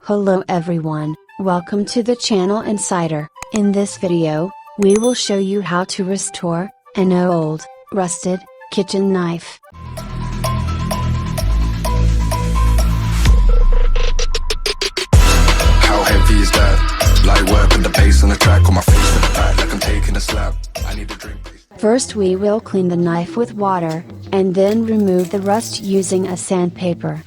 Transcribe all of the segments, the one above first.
Hello everyone, welcome to the channel Insider. In this video, we will show you how to restore an old, rusted, kitchen knife. How heavy is that? Light work with the bass on the track, on my face to the back like I'm taking a slap. I need a drink. First we will clean the knife with water, and then remove the rust using a sandpaper.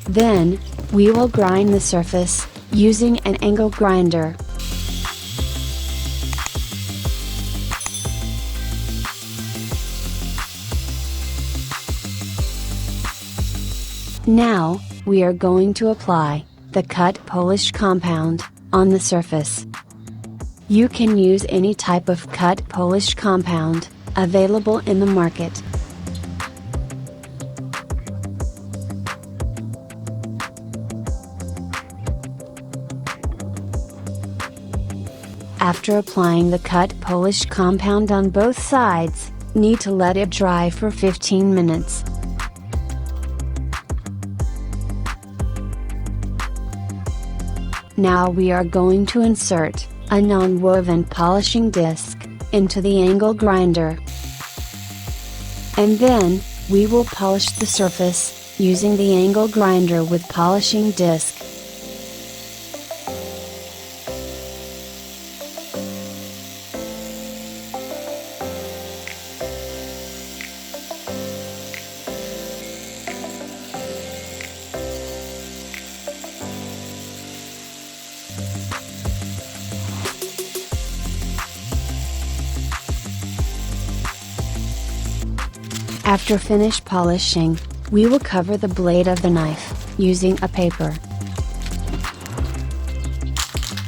Then, we will grind the surface, using an angle grinder. Now, we are going to apply the cut polish compound on the surface. You can use any type of cut polish compound available in the market. After applying the cut polish compound on both sides, need to let it dry for 15 minutes. Now we are going to insert a non-woven polishing disc into the angle grinder. And then, we will polish the surface, using the angle grinder with polishing disc. After finish polishing, we will cover the blade of the knife, using a paper.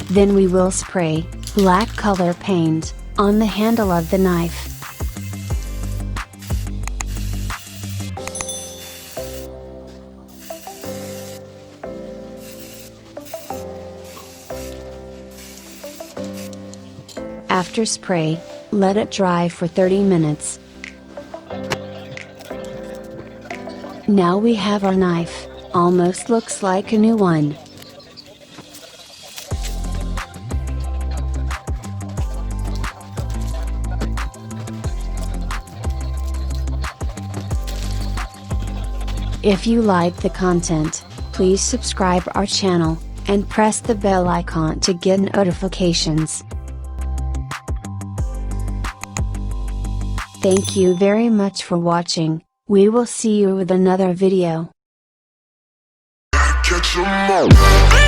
Then we will spray black color paint on the handle of the knife. After spray, let it dry for 30 minutes. Now we have our knife, almost looks like a new one. If you like the content, please subscribe our channel, and press the bell icon to get notifications. Thank you very much for watching. We will see you with another video. Catch 'em all.